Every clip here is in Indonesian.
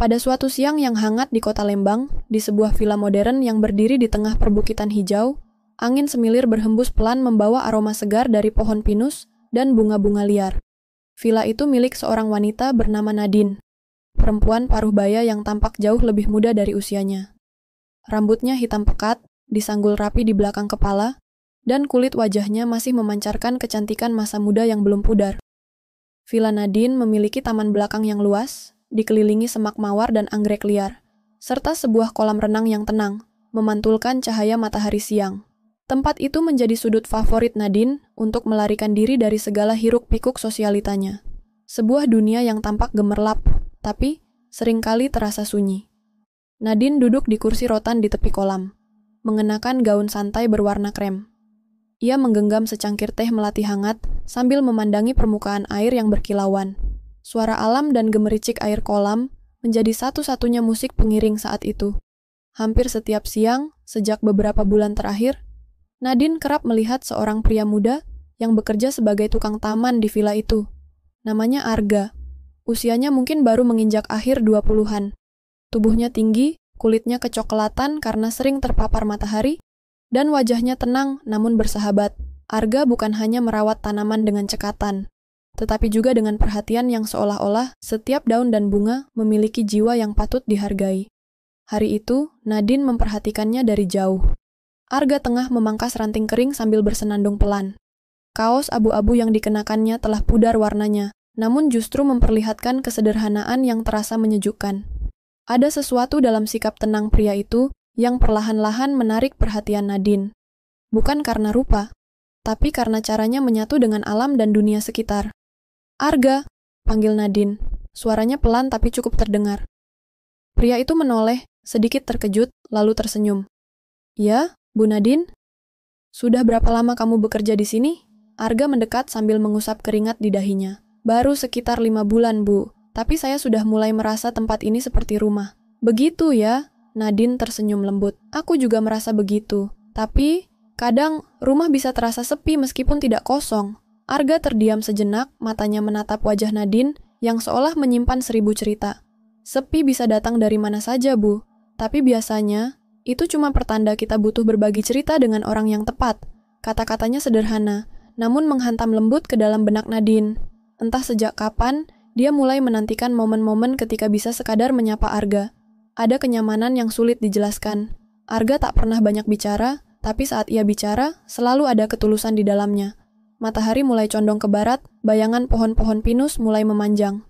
Pada suatu siang yang hangat di kota Lembang, di sebuah villa modern yang berdiri di tengah perbukitan hijau, angin semilir berhembus pelan membawa aroma segar dari pohon pinus dan bunga-bunga liar. Villa itu milik seorang wanita bernama Nadine, perempuan paruh baya yang tampak jauh lebih muda dari usianya. Rambutnya hitam pekat, disanggul rapi di belakang kepala, dan kulit wajahnya masih memancarkan kecantikan masa muda yang belum pudar. Villa Nadine memiliki taman belakang yang luas, dikelilingi semak mawar dan anggrek liar, serta sebuah kolam renang yang tenang, memantulkan cahaya matahari siang. Tempat itu menjadi sudut favorit Nadine untuk melarikan diri dari segala hiruk-pikuk sosialitanya. Sebuah dunia yang tampak gemerlap, tapi seringkali terasa sunyi. Nadine duduk di kursi rotan di tepi kolam, mengenakan gaun santai berwarna krem. Ia menggenggam secangkir teh melati hangat sambil memandangi permukaan air yang berkilauan. Suara alam dan gemericik air kolam menjadi satu-satunya musik pengiring saat itu. Hampir setiap siang, sejak beberapa bulan terakhir, Nadine kerap melihat seorang pria muda yang bekerja sebagai tukang taman di villa itu. Namanya Arga. Usianya mungkin baru menginjak akhir 20-an. Tubuhnya tinggi, kulitnya kecoklatan karena sering terpapar matahari, dan wajahnya tenang namun bersahabat. Arga bukan hanya merawat tanaman dengan cekatan, tetapi juga dengan perhatian yang seolah-olah setiap daun dan bunga memiliki jiwa yang patut dihargai. Hari itu, Nadine memperhatikannya dari jauh. Arga tengah memangkas ranting kering sambil bersenandung pelan. Kaos abu-abu yang dikenakannya telah pudar warnanya, namun justru memperlihatkan kesederhanaan yang terasa menyejukkan. Ada sesuatu dalam sikap tenang pria itu yang perlahan-lahan menarik perhatian Nadine. Bukan karena rupa, tapi karena caranya menyatu dengan alam dan dunia sekitar. "Arga," panggil Nadine. Suaranya pelan tapi cukup terdengar. Pria itu menoleh, sedikit terkejut, lalu tersenyum. "Ya, Bu Nadine? Sudah berapa lama kamu bekerja di sini?" Arga mendekat sambil mengusap keringat di dahinya. "Baru sekitar 5 bulan, Bu. Tapi saya sudah mulai merasa tempat ini seperti rumah." "Begitu ya?" Nadine tersenyum lembut. "Aku juga merasa begitu. Tapi, kadang rumah bisa terasa sepi meskipun tidak kosong." Arga terdiam sejenak, matanya menatap wajah Nadine yang seolah menyimpan 1000 cerita. "Sepi bisa datang dari mana saja, Bu. Tapi biasanya, itu cuma pertanda kita butuh berbagi cerita dengan orang yang tepat." Kata-katanya sederhana, namun menghantam lembut ke dalam benak Nadine. Entah sejak kapan, dia mulai menantikan momen-momen ketika bisa sekadar menyapa Arga. Ada kenyamanan yang sulit dijelaskan. Arga tak pernah banyak bicara, tapi saat ia bicara, selalu ada ketulusan di dalamnya. Matahari mulai condong ke barat, bayangan pohon-pohon pinus mulai memanjang.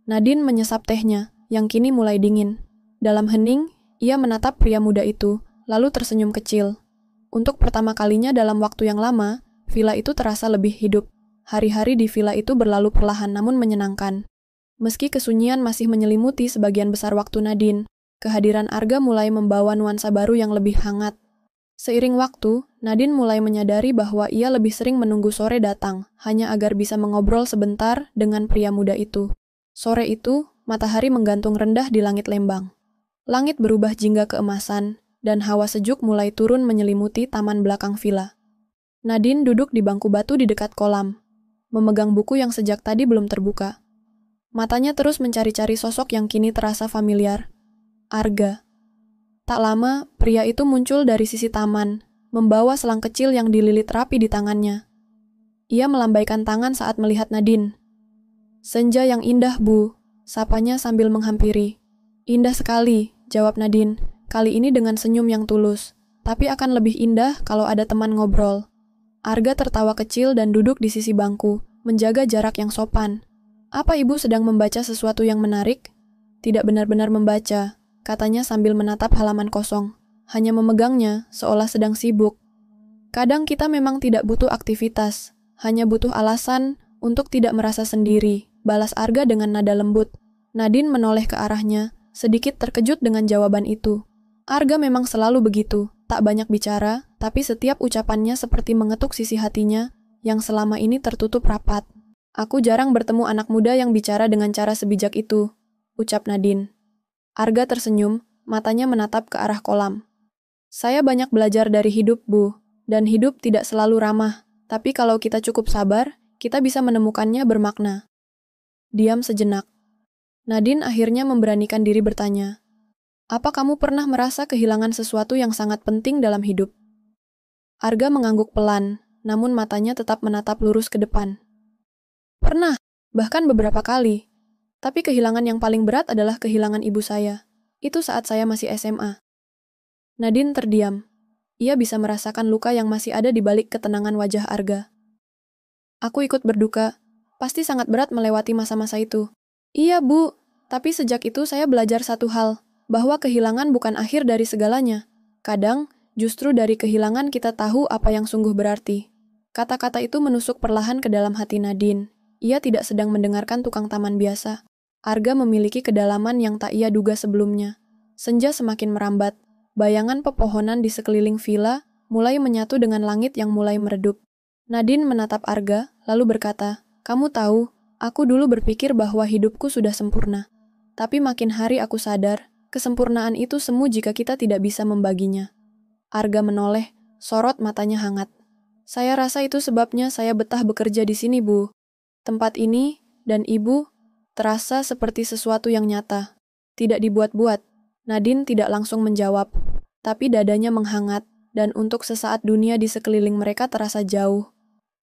Nadine menyesap tehnya, yang kini mulai dingin. Dalam hening, ia menatap pria muda itu, lalu tersenyum kecil. Untuk pertama kalinya dalam waktu yang lama, villa itu terasa lebih hidup. Hari-hari di villa itu berlalu perlahan namun menyenangkan. Meski kesunyian masih menyelimuti sebagian besar waktu Nadine, kehadiran Arga mulai membawa nuansa baru yang lebih hangat. Seiring waktu, Nadine mulai menyadari bahwa ia lebih sering menunggu sore datang, hanya agar bisa mengobrol sebentar dengan pria muda itu. Sore itu, matahari menggantung rendah di langit Lembang. Langit berubah jingga keemasan, dan hawa sejuk mulai turun menyelimuti taman belakang villa. Nadine duduk di bangku batu di dekat kolam, memegang buku yang sejak tadi belum terbuka. Matanya terus mencari-cari sosok yang kini terasa familiar. Arga. Tak lama, pria itu muncul dari sisi taman, membawa selang kecil yang dililit rapi di tangannya. Ia melambaikan tangan saat melihat Nadine. "Senja yang indah, Bu," sapanya sambil menghampiri. "Indah sekali," jawab Nadine, kali ini dengan senyum yang tulus. "Tapi akan lebih indah kalau ada teman ngobrol." Arga tertawa kecil dan duduk di sisi bangku, menjaga jarak yang sopan. "Apa Ibu sedang membaca sesuatu yang menarik?" "Tidak benar-benar membaca," katanya sambil menatap halaman kosong. "Hanya memegangnya, seolah sedang sibuk." "Kadang kita memang tidak butuh aktivitas, hanya butuh alasan untuk tidak merasa sendiri," balas Arga dengan nada lembut. Nadine menoleh ke arahnya, sedikit terkejut dengan jawaban itu. Arga memang selalu begitu, tak banyak bicara, tapi setiap ucapannya seperti mengetuk sisi hatinya yang selama ini tertutup rapat. "Aku jarang bertemu anak muda yang bicara dengan cara sebijak itu," ucap Nadine. Arga tersenyum, matanya menatap ke arah kolam. "Saya banyak belajar dari hidup, Bu, dan hidup tidak selalu ramah, tapi kalau kita cukup sabar, kita bisa menemukannya bermakna." Diam sejenak. Nadine akhirnya memberanikan diri bertanya, "Apa kamu pernah merasa kehilangan sesuatu yang sangat penting dalam hidup?" Arga mengangguk pelan, namun matanya tetap menatap lurus ke depan. "Pernah, bahkan beberapa kali. Tapi kehilangan yang paling berat adalah kehilangan ibu saya. Itu saat saya masih SMA." Nadine terdiam. Ia bisa merasakan luka yang masih ada di balik ketenangan wajah Arga. "Aku ikut berduka. Pasti sangat berat melewati masa-masa itu." "Iya, Bu. Tapi sejak itu saya belajar satu hal, bahwa kehilangan bukan akhir dari segalanya. Kadang, justru dari kehilangan kita tahu apa yang sungguh berarti." Kata-kata itu menusuk perlahan ke dalam hati Nadine. Ia tidak sedang mendengarkan tukang taman biasa. Arga memiliki kedalaman yang tak ia duga sebelumnya. Senja semakin merambat. Bayangan pepohonan di sekeliling villa mulai menyatu dengan langit yang mulai meredup. Nadine menatap Arga, lalu berkata, "Kamu tahu, aku dulu berpikir bahwa hidupku sudah sempurna. Tapi makin hari aku sadar, kesempurnaan itu semu jika kita tidak bisa membaginya." Arga menoleh, sorot matanya hangat. "Saya rasa itu sebabnya saya betah bekerja di sini, Bu. Tempat ini, dan Ibu, terasa seperti sesuatu yang nyata. Tidak dibuat-buat." Nadine tidak langsung menjawab, tapi dadanya menghangat, dan untuk sesaat dunia di sekeliling mereka terasa jauh.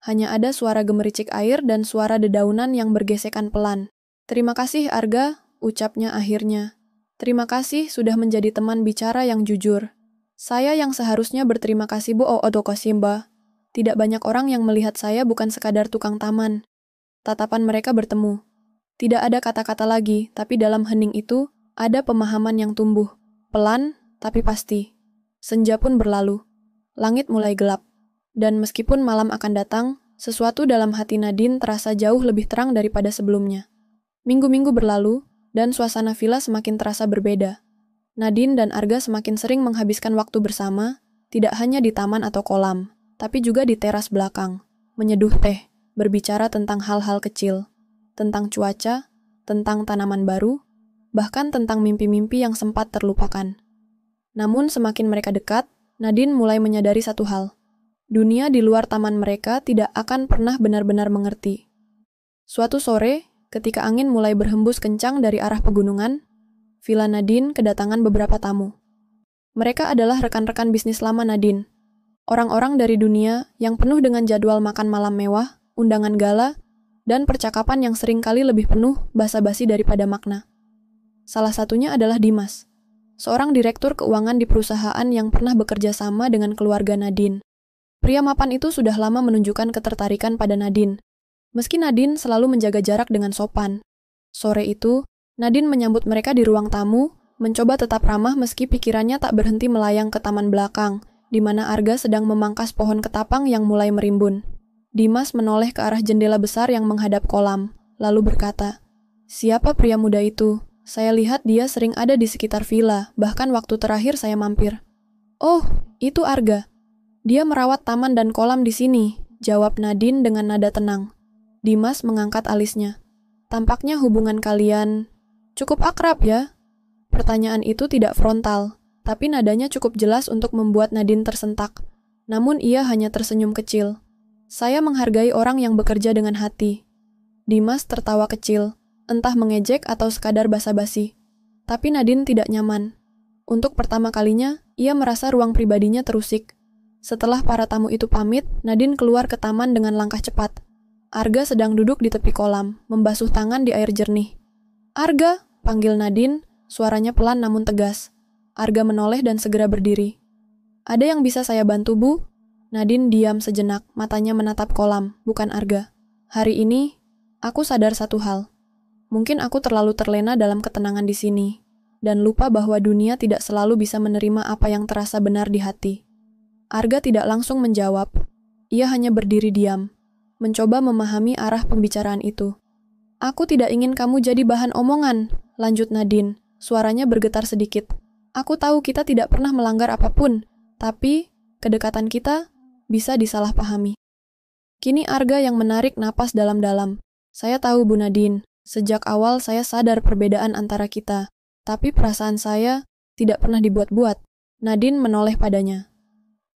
Hanya ada suara gemericik air dan suara dedaunan yang bergesekan pelan. "Terima kasih, Arga," ucapnya akhirnya. "Terima kasih sudah menjadi teman bicara yang jujur. Saya yang seharusnya berterima kasih, Bu Odokosimba. Tidak banyak orang yang melihat saya bukan sekadar tukang taman." Tatapan mereka bertemu. Tidak ada kata-kata lagi, tapi dalam hening itu, ada pemahaman yang tumbuh. Pelan, tapi pasti. Senja pun berlalu. Langit mulai gelap. Dan meskipun malam akan datang, sesuatu dalam hati Nadine terasa jauh lebih terang daripada sebelumnya. Minggu-minggu berlalu, dan suasana villa semakin terasa berbeda. Nadine dan Arga semakin sering menghabiskan waktu bersama, tidak hanya di taman atau kolam, tapi juga di teras belakang, menyeduh teh, berbicara tentang hal-hal kecil, tentang cuaca, tentang tanaman baru, bahkan tentang mimpi-mimpi yang sempat terlupakan. Namun semakin mereka dekat, Nadine mulai menyadari satu hal. Dunia di luar taman mereka tidak akan pernah benar-benar mengerti. Suatu sore, ketika angin mulai berhembus kencang dari arah pegunungan, villa Nadine kedatangan beberapa tamu. Mereka adalah rekan-rekan bisnis lama Nadine. Orang-orang dari dunia yang penuh dengan jadwal makan malam mewah, undangan gala, dan percakapan yang seringkali lebih penuh basa-basi daripada makna. Salah satunya adalah Dimas, seorang direktur keuangan di perusahaan yang pernah bekerja sama dengan keluarga Nadine. Pria mapan itu sudah lama menunjukkan ketertarikan pada Nadine, meski Nadine selalu menjaga jarak dengan sopan. Sore itu, Nadine menyambut mereka di ruang tamu, mencoba tetap ramah meski pikirannya tak berhenti melayang ke taman belakang, di mana Arga sedang memangkas pohon ketapang yang mulai merimbun. Dimas menoleh ke arah jendela besar yang menghadap kolam, lalu berkata, "Siapa pria muda itu? Saya lihat dia sering ada di sekitar villa, bahkan waktu terakhir saya mampir." "Oh, itu Arga. Dia merawat taman dan kolam di sini," jawab Nadine dengan nada tenang. Dimas mengangkat alisnya. "Tampaknya hubungan kalian cukup akrab ya?" Pertanyaan itu tidak frontal, tapi nadanya cukup jelas untuk membuat Nadine tersentak. Namun ia hanya tersenyum kecil. "Saya menghargai orang yang bekerja dengan hati." Dimas tertawa kecil, entah mengejek atau sekadar basa-basi. Tapi Nadine tidak nyaman. Untuk pertama kalinya, ia merasa ruang pribadinya terusik. Setelah para tamu itu pamit, Nadine keluar ke taman dengan langkah cepat. Arga sedang duduk di tepi kolam, membasuh tangan di air jernih. "Arga," panggil Nadine, suaranya pelan namun tegas. Arga menoleh dan segera berdiri. "Ada yang bisa saya bantu, Bu?" Nadine diam sejenak, matanya menatap kolam, bukan Arga. "Hari ini, aku sadar satu hal. Mungkin aku terlalu terlena dalam ketenangan di sini, dan lupa bahwa dunia tidak selalu bisa menerima apa yang terasa benar di hati." Arga tidak langsung menjawab. Ia hanya berdiri diam, mencoba memahami arah pembicaraan itu. "Aku tidak ingin kamu jadi bahan omongan," lanjut Nadine, suaranya bergetar sedikit. "Aku tahu kita tidak pernah melanggar apapun, tapi kedekatan kita bisa disalahpahami." Kini Arga yang menarik napas dalam-dalam. "Saya tahu, Bu Nadine, sejak awal saya sadar perbedaan antara kita, tapi perasaan saya tidak pernah dibuat-buat." Nadine menoleh padanya.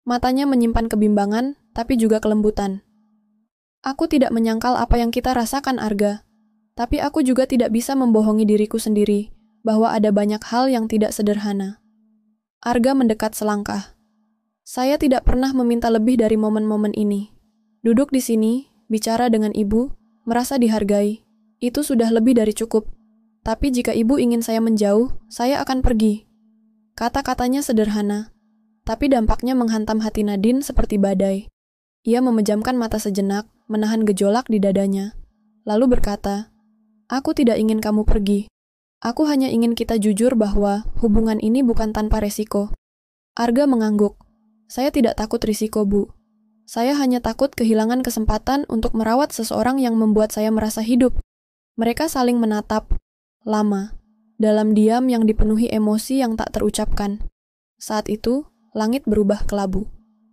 Matanya menyimpan kebimbangan, tapi juga kelembutan. "Aku tidak menyangkal apa yang kita rasakan, Arga. Tapi aku juga tidak bisa membohongi diriku sendiri bahwa ada banyak hal yang tidak sederhana. Arga mendekat selangkah. Saya tidak pernah meminta lebih dari momen-momen ini. Duduk di sini, bicara dengan ibu, merasa dihargai. Itu sudah lebih dari cukup. Tapi jika ibu ingin saya menjauh, saya akan pergi. Kata-katanya sederhana, tapi dampaknya menghantam hati Nadine seperti badai. Ia memejamkan mata sejenak, menahan gejolak di dadanya. Lalu berkata, "Aku tidak ingin kamu pergi. Aku hanya ingin kita jujur bahwa hubungan ini bukan tanpa resiko." Arga mengangguk. "Saya tidak takut risiko, Bu. Saya hanya takut kehilangan kesempatan untuk merawat seseorang yang membuat saya merasa hidup." Mereka saling menatap, lama, dalam diam yang dipenuhi emosi yang tak terucapkan. Saat itu, langit berubah kelabu.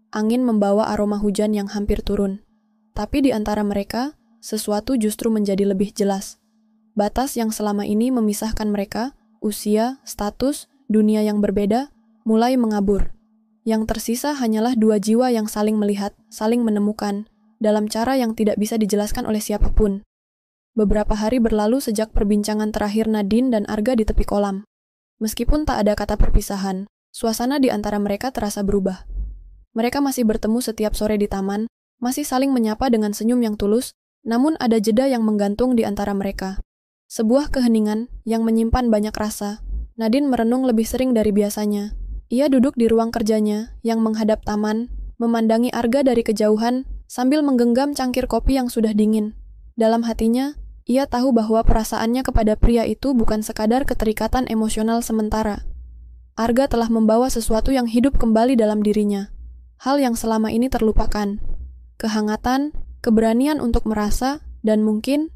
Angin membawa aroma hujan yang hampir turun. Tapi di antara mereka, sesuatu justru menjadi lebih jelas. Batas yang selama ini memisahkan mereka, usia, status, dunia yang berbeda, mulai mengabur. Yang tersisa hanyalah dua jiwa yang saling melihat, saling menemukan, dalam cara yang tidak bisa dijelaskan oleh siapapun. Beberapa hari berlalu sejak perbincangan terakhir Nadine dan Arga di tepi kolam. Meskipun tak ada kata perpisahan, suasana di antara mereka terasa berubah. Mereka masih bertemu setiap sore di taman, masih saling menyapa dengan senyum yang tulus, namun ada jeda yang menggantung di antara mereka. Sebuah keheningan yang menyimpan banyak rasa. Nadine merenung lebih sering dari biasanya. Ia duduk di ruang kerjanya yang menghadap taman, memandangi Arga dari kejauhan sambil menggenggam cangkir kopi yang sudah dingin. Dalam hatinya, ia tahu bahwa perasaannya kepada pria itu bukan sekadar keterikatan emosional sementara. Arga telah membawa sesuatu yang hidup kembali dalam dirinya. Hal yang selama ini terlupakan. Kehangatan, keberanian untuk merasa, dan mungkin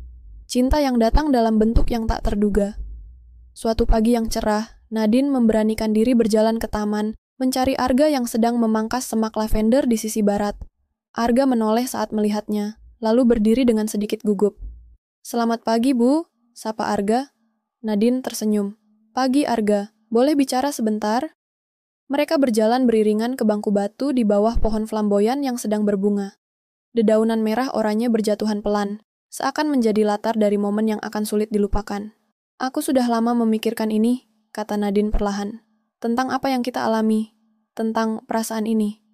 cinta yang datang dalam bentuk yang tak terduga. Suatu pagi yang cerah, Nadine memberanikan diri berjalan ke taman, mencari Arga yang sedang memangkas semak lavender di sisi barat. Arga menoleh saat melihatnya, lalu berdiri dengan sedikit gugup. "Selamat pagi, Bu," sapa Arga. Nadine tersenyum. "Pagi, Arga. Boleh bicara sebentar?" Mereka berjalan beriringan ke bangku batu di bawah pohon flamboyan yang sedang berbunga. Dedaunan merah oranye berjatuhan pelan, seakan menjadi latar dari momen yang akan sulit dilupakan. "Aku sudah lama memikirkan ini," kata Nadine perlahan. "Tentang apa yang kita alami, tentang perasaan ini."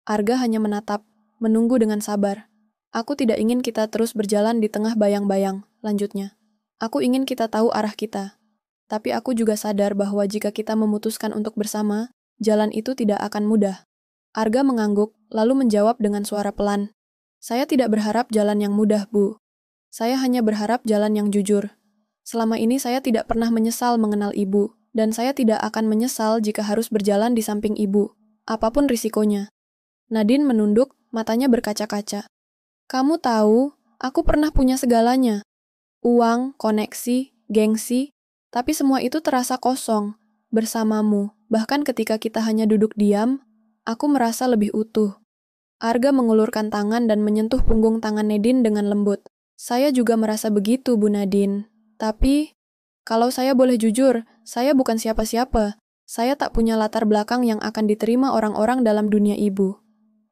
Arga hanya menatap, menunggu dengan sabar. "Aku tidak ingin kita terus berjalan di tengah bayang-bayang," lanjutnya. "Aku ingin kita tahu arah kita. Tapi aku juga sadar bahwa jika kita memutuskan untuk bersama, jalan itu tidak akan mudah." Arga mengangguk, lalu menjawab dengan suara pelan. "Saya tidak berharap jalan yang mudah, Bu. Saya hanya berharap jalan yang jujur. Selama ini saya tidak pernah menyesal mengenal ibu, dan saya tidak akan menyesal jika harus berjalan di samping ibu, apapun risikonya." Nadine menunduk, matanya berkaca-kaca. "Kamu tahu, aku pernah punya segalanya. Uang, koneksi, gengsi, tapi semua itu terasa kosong. Bersamamu, bahkan ketika kita hanya duduk diam, aku merasa lebih utuh." Arga mengulurkan tangan dan menyentuh punggung tangan Nadine dengan lembut. "Saya juga merasa begitu, Bu Nadine. Tapi, kalau saya boleh jujur, saya bukan siapa-siapa. Saya tak punya latar belakang yang akan diterima orang-orang dalam dunia ibu."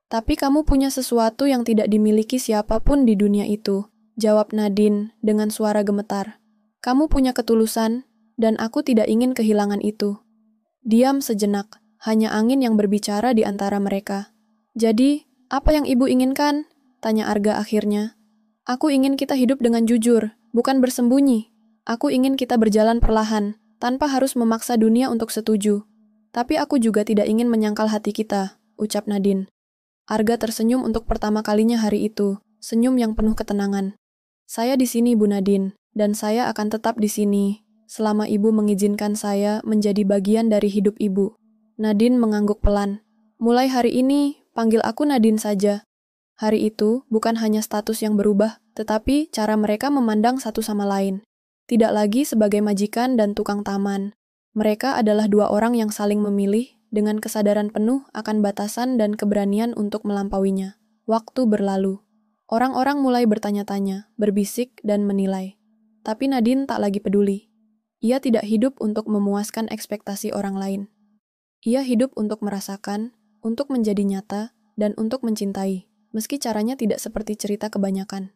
"Tapi kamu punya sesuatu yang tidak dimiliki siapapun di dunia itu," jawab Nadine dengan suara gemetar. "Kamu punya ketulusan, dan aku tidak ingin kehilangan itu." Diam sejenak, hanya angin yang berbicara di antara mereka. "Jadi, apa yang ibu inginkan?" tanya Arga akhirnya. "Aku ingin kita hidup dengan jujur, bukan bersembunyi. Aku ingin kita berjalan perlahan, tanpa harus memaksa dunia untuk setuju. Tapi aku juga tidak ingin menyangkal hati kita," ucap Nadine. Arga tersenyum untuk pertama kalinya hari itu, senyum yang penuh ketenangan. "Saya di sini, Bu Nadine, dan saya akan tetap di sini, selama ibu mengizinkan saya menjadi bagian dari hidup ibu." Nadine mengangguk pelan. "Mulai hari ini, panggil aku Nadine saja." Hari itu bukan hanya status yang berubah, tetapi cara mereka memandang satu sama lain. Tidak lagi sebagai majikan dan tukang taman. Mereka adalah dua orang yang saling memilih dengan kesadaran penuh akan batasan dan keberanian untuk melampauinya. Waktu berlalu. Orang-orang mulai bertanya-tanya, berbisik, dan menilai. Tapi Nadine tak lagi peduli. Ia tidak hidup untuk memuaskan ekspektasi orang lain. Ia hidup untuk merasakan, untuk menjadi nyata, dan untuk mencintai, meski caranya tidak seperti cerita kebanyakan.